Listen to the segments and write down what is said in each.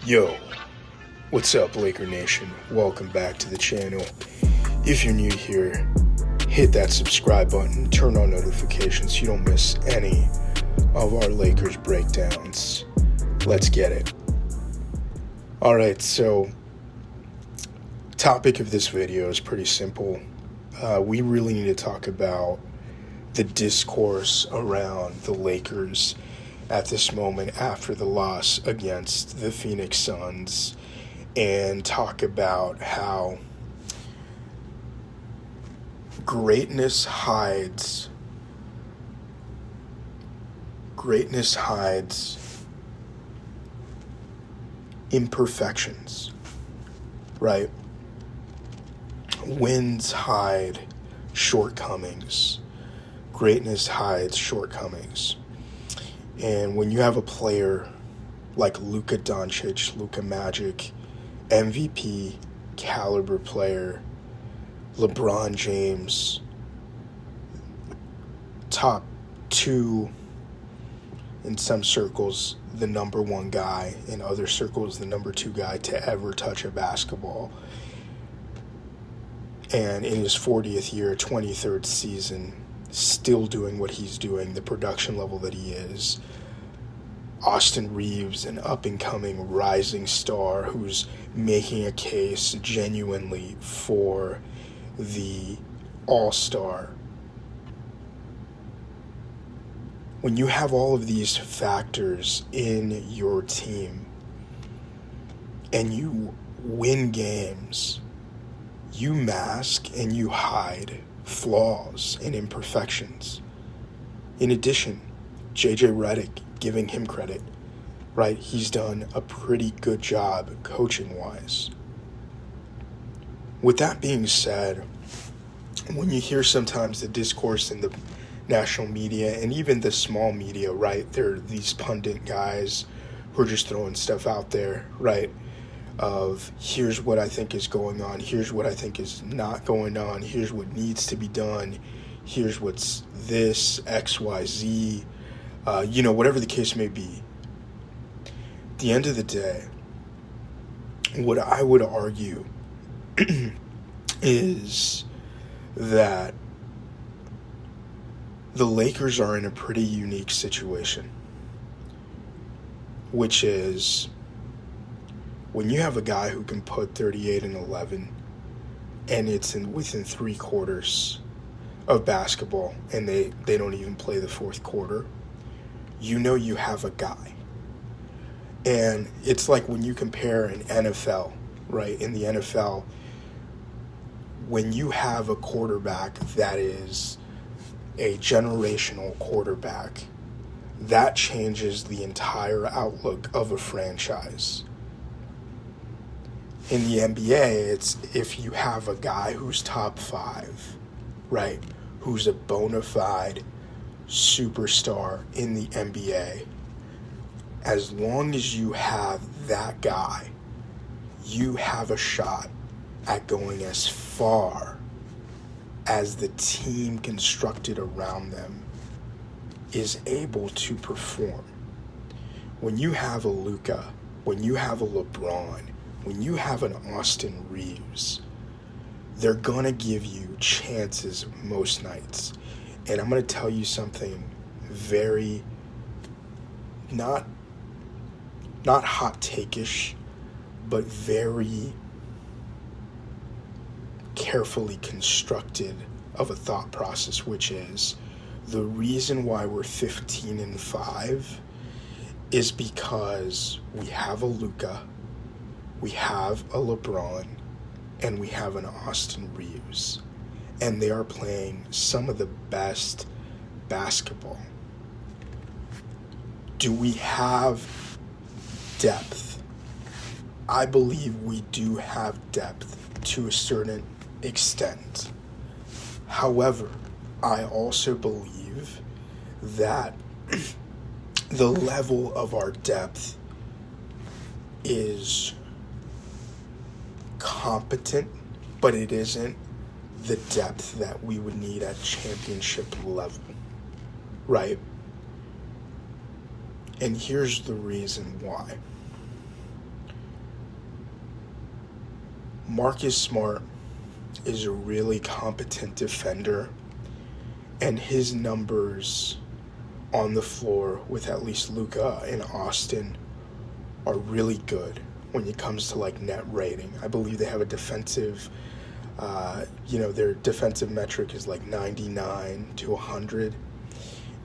Yo, what's up, Laker Nation? Welcome back to the channel. If you're new here, hit that subscribe button, turn on notifications so you don't miss any of our Lakers breakdowns. Let's get it. Alright, so topic of this video is pretty simple. We really need to talk about the discourse around the Lakers at this moment after the loss against the Phoenix Suns, and talk about how greatness hides imperfections, right? Wins hide shortcomings. Greatness hides shortcomings. And when you have a player like Luka Doncic, Luka Magic, MVP caliber player, LeBron James, top two, in some circles, the number one guy, in other circles, the number two guy to ever touch a basketball. And in his 40th year, 23rd season, still doing what he's doing, the production level that he is. Austin Reaves, an up-and-coming rising star who's making a case genuinely for the all-star. When you have all of these factors in your team and you win games, you mask and you hide flaws and imperfections. In addition, JJ Redick, giving him credit, right? He's done a pretty good job coaching-wise. With that being said, when you hear sometimes the discourse in the national media and even the small media, right? There are these pundit guys who are just throwing stuff out there, right? Of here's what I think is going on, here's what I think is not going on, here's what needs to be done, here's what's this, XYZ, whatever the case may be. At the end of the day, what I would argue is that the Lakers are in a pretty unique situation, which is when you have a guy who can put 38 and 11 and it's within 3 quarters of basketball and they don't even play the fourth quarter, you know you have a guy. And it's like when you compare an NFL, right? In the NFL, when you have a quarterback that is a generational quarterback, that changes the entire outlook of a franchise. In the NBA, it's if you have a guy who's top 5, right, who's a bona fide superstar in the NBA, as long as you have that guy, you have a shot at going as far as the team constructed around them is able to perform. When you have a Luka, when you have a LeBron, when you have an Austin Reaves, they're going to give you chances most nights. And I'm going to tell you something very, not hot take-ish, but very carefully constructed of a thought process, which is the reason why we're 15-5 is because we have a Luka, we have a LeBron, and we have an Austin Reaves. And they are playing some of the best basketball. Do we have depth? I believe we do have depth to a certain extent. However, I also believe that the level of our depth is competent, but it isn't the depth that we would need at championship level, right? And here's the reason why. Marcus Smart is a really competent defender, and his numbers on the floor with at least Luka and Austin are really good when it comes to like net rating. I believe they have a defensive, their defensive metric is like 99 to 100,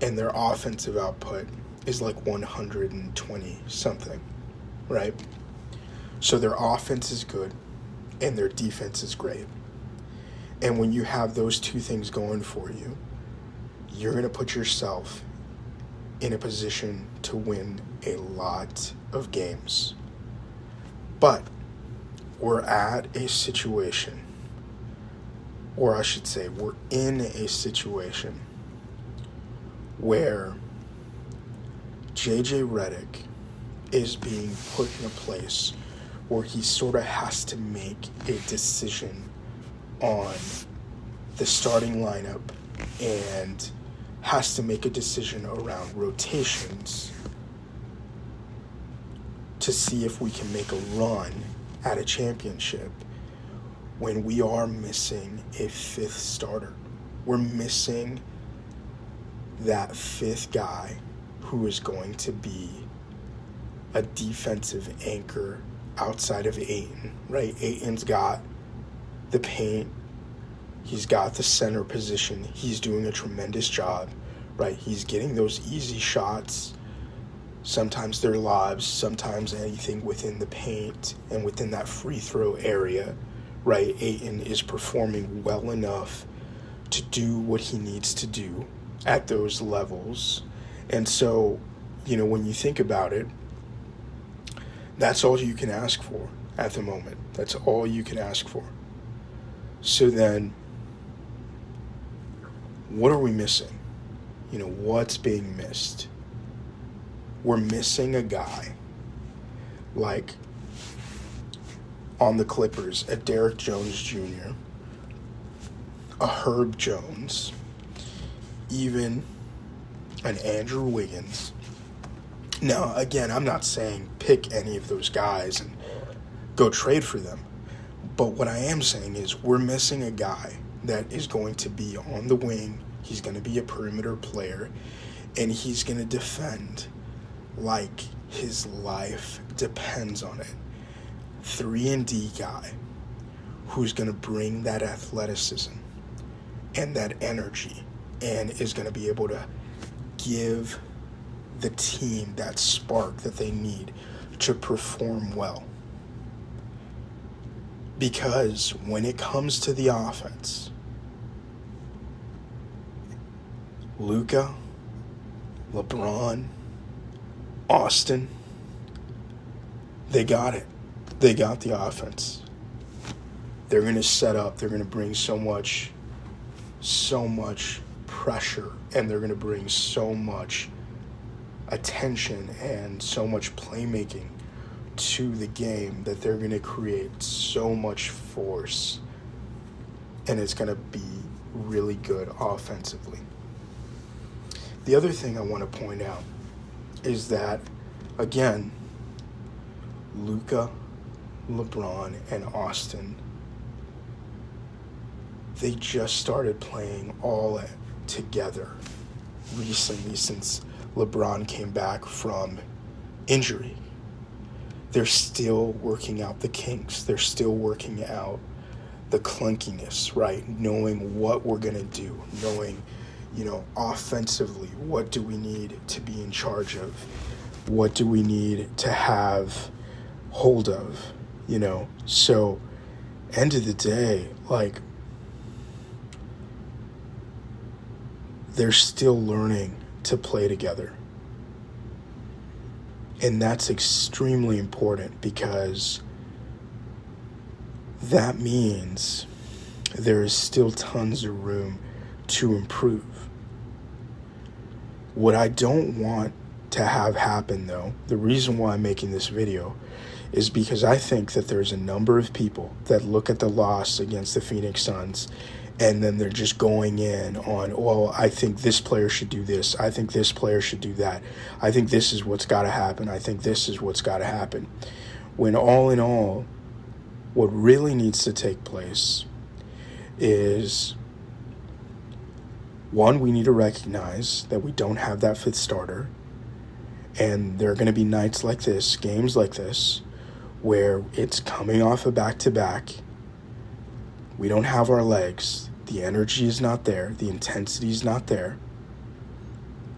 and their offensive output is like 120 something, right? So their offense is good and their defense is great. And when you have those two things going for you, you're going to put yourself in a position to win a lot of games. But we're at a situation, or I should say, we're in a situation where JJ Redick is being put in a place where he sort of has to make a decision on the starting lineup and has to make a decision around rotations to see if we can make a run at a championship when we are missing a fifth starter. We're missing that fifth guy who is going to be a defensive anchor outside of Ayton, right? Ayton's got the paint. He's got the center position. He's doing a tremendous job, right? He's getting those easy shots. Sometimes they're lobs, sometimes anything within the paint and within that free throw area, right? Ayton is performing well enough to do what he needs to do at those levels. And so, when you think about it, that's all you can ask for at the moment. That's all you can ask for. So then, what are we missing? What's being missed? We're missing a guy like on the Clippers, a Derrick Jones Jr., a Herb Jones, even an Andrew Wiggins. Now, again, I'm not saying pick any of those guys and go trade for them. But what I am saying is we're missing a guy that is going to be on the wing. He's going to be a perimeter player, and he's going to defend like his life depends on it. 3-and-D guy who's going to bring that athleticism and that energy and is going to be able to give the team that spark that they need to perform well. Because when it comes to the offense, Luka, LeBron, Austin, they got it. They got the offense. They're going to set up. They're going to bring so much pressure, and they're going to bring so much attention and so much playmaking to the game that they're going to create so much force, and it's going to be really good offensively. The other thing I want to point out is that, again, Luka, LeBron, and Austin, they just started playing all together recently since LeBron came back from injury. They're still working out the kinks. They're still working out the clunkiness, right? Knowing what we're going to do, knowing, offensively, what do we need to be in charge of? What do we need to have hold of, So, end of the day, they're still learning to play together. And that's extremely important because that means there is still tons of room to improve. What I don't want to have happen, though, the reason why I'm making this video is because I think that there's a number of people that look at the loss against the Phoenix Suns and then they're just going in on, well, I think this player should do this. I think this player should do that. I think this is what's got to happen. I think this is what's got to happen. When all in all, What really needs to take place is, one, we need to recognize that we don't have that fifth starter. And there are going to be nights like this, games like this, where it's coming off a back-to-back. We don't have our legs. The energy is not there. The intensity is not there.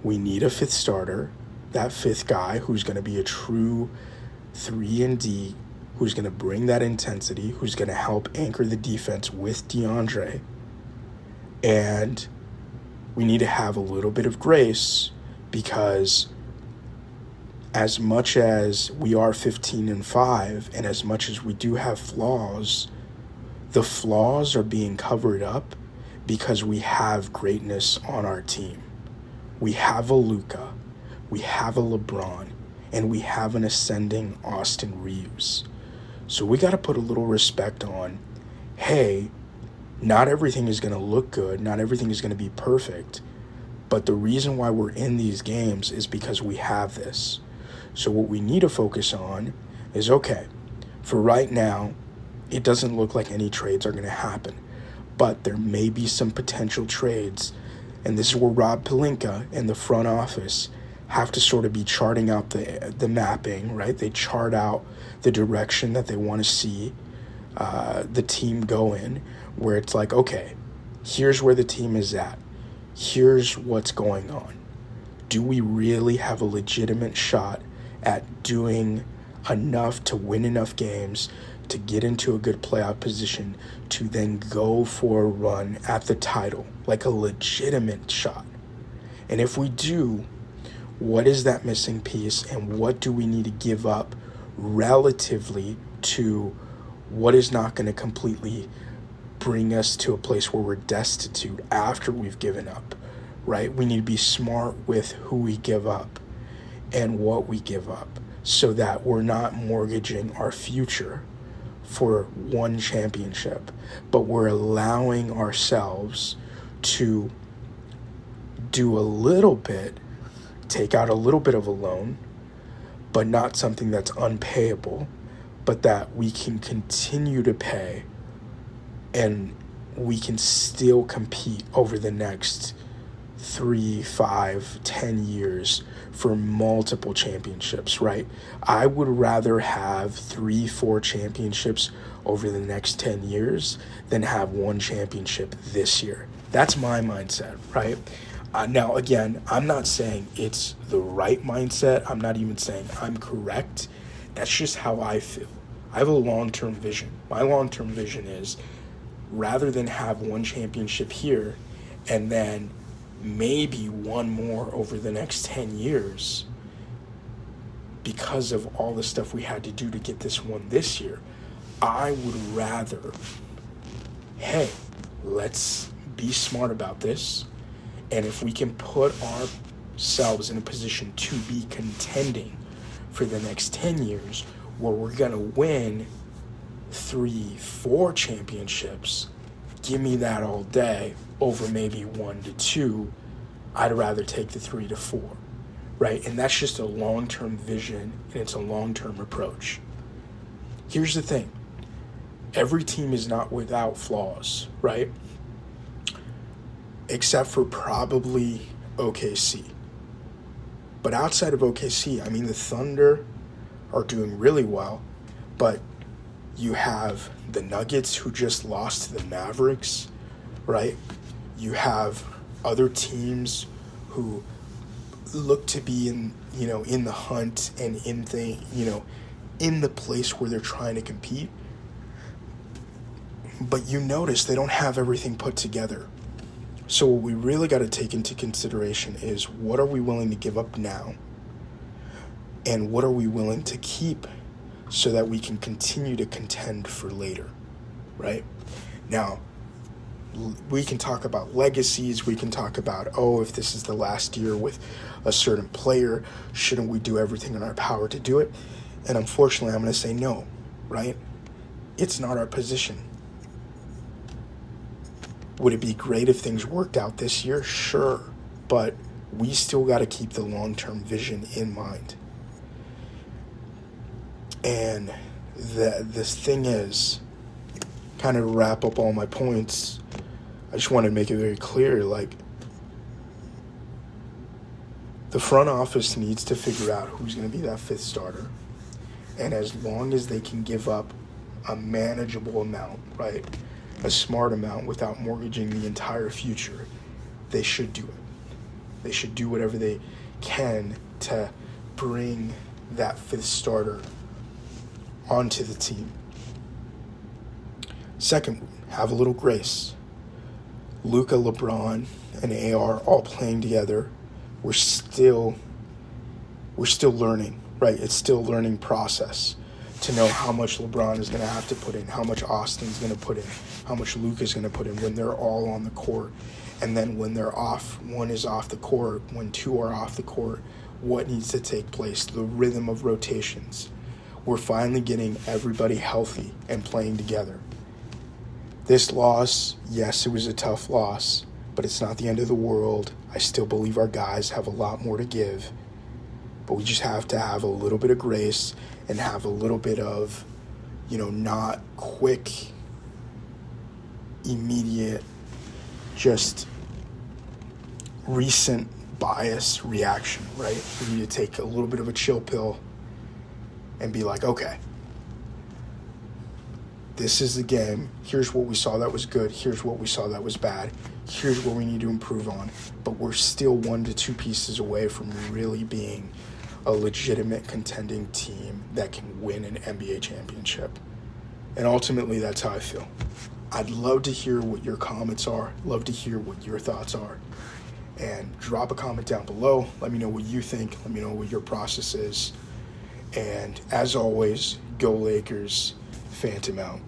We need a fifth starter, that fifth guy who's going to be a true 3-and-D, who's going to bring that intensity, who's going to help anchor the defense with DeAndre. And we need to have a little bit of grace, because as much as we are 15-5 and as much as we do have flaws, the flaws are being covered up because we have greatness on our team. We have a Luka, we have a LeBron, and we have an ascending Austin Reaves. So we got to put a little respect on, hey, not everything is going to look good, not everything is going to be perfect, but the reason why we're in these games is because we have this. So what we need to focus on is, okay, for right now, it doesn't look like any trades are going to happen, but there may be some potential trades, and this is where Rob Pelinka and the front office have to sort of be charting out the mapping, right? They chart out the direction that they want to see the team go in, where it's like, okay, here's where the team is at. Here's what's going on. Do we really have a legitimate shot at doing enough to win enough games to get into a good playoff position to then go for a run at the title, like a legitimate shot? And if we do, what is that missing piece, and what do we need to give up relatively to what is not going to completely bring us to a place where we're destitute after we've given up, right? We need to be smart with who we give up and what we give up, so that we're not mortgaging our future for one championship, but we're allowing ourselves to do a little bit, take out a little bit of a loan, but not something that's unpayable, but that we can continue to pay, and we can still compete over the next 3, 5, 10 years for multiple championships, right? I would rather have 3, 4 championships over the next 10 years than have one championship this year. That's my mindset, right? Now, again, I'm not saying it's the right mindset. I'm not even saying I'm correct. That's just how I feel. I have a long-term vision. My long-term vision is, rather than have one championship here and then maybe one more over the next 10 years because of all the stuff we had to do to get this one this year, I would rather, hey, let's be smart about this. And if we can put ourselves in a position to be contending for the next 10 years, where we're going to win 3, 4 championships, give me that all day over maybe 1 to 2. I'd rather take the 3 to 4, right? And that's just a long-term vision, and it's a long-term approach. Here's the thing. Every team is not without flaws, right? Except for probably OKC. But outside of OKC, I mean, the Thunder are doing really well, but you have the Nuggets, who just lost to the Mavericks, right? You have other teams who look to be in the hunt and in the place where they're trying to compete. But you notice they don't have everything put together. So what we really got to take into consideration is, what are we willing to give up now? And what are we willing to keep so that we can continue to contend for later, right? Now, we can talk about legacies. We can talk about, if this is the last year with a certain player, shouldn't we do everything in our power to do it? And unfortunately, I'm going to say no, right? It's not our position. Would it be great if things worked out this year? Sure. But we still got to keep the long-term vision in mind. And this thing is, kind of wrap up all my points, I just want to make it very clear, like, the front office needs to figure out who's going to be that fifth starter. And as long as they can give up a manageable amount, right, a smart amount without mortgaging the entire future, they should do it. They should do whatever they can to bring that fifth starter onto the team. Second, have a little grace. Luka, LeBron, and AR all playing together. We're still learning, right? It's still a learning process to know how much LeBron is going to have to put in, how much Austin's going to put in, how much Luka's going to put in when they're all on the court. And then when they're off, one is off the court, when two are off the court, what needs to take place, the rhythm of rotations. We're finally getting everybody healthy and playing together. This loss, yes, it was a tough loss, but it's not the end of the world. I still believe our guys have a lot more to give, but we just have to have a little bit of grace and have a little bit of, not quick, immediate, just recent bias reaction, right? We need to take a little bit of a chill pill and be like, okay, this is the game. Here's what we saw that was good. Here's what we saw that was bad. Here's what we need to improve on. But we're still 1 to 2 pieces away from really being a legitimate contending team that can win an NBA championship. And ultimately, that's how I feel. I'd love to hear what your comments are. Love to hear what your thoughts are. And drop a comment down below. Let me know what you think. Let me know what your process is. And as always, go Lakers. Phantom out.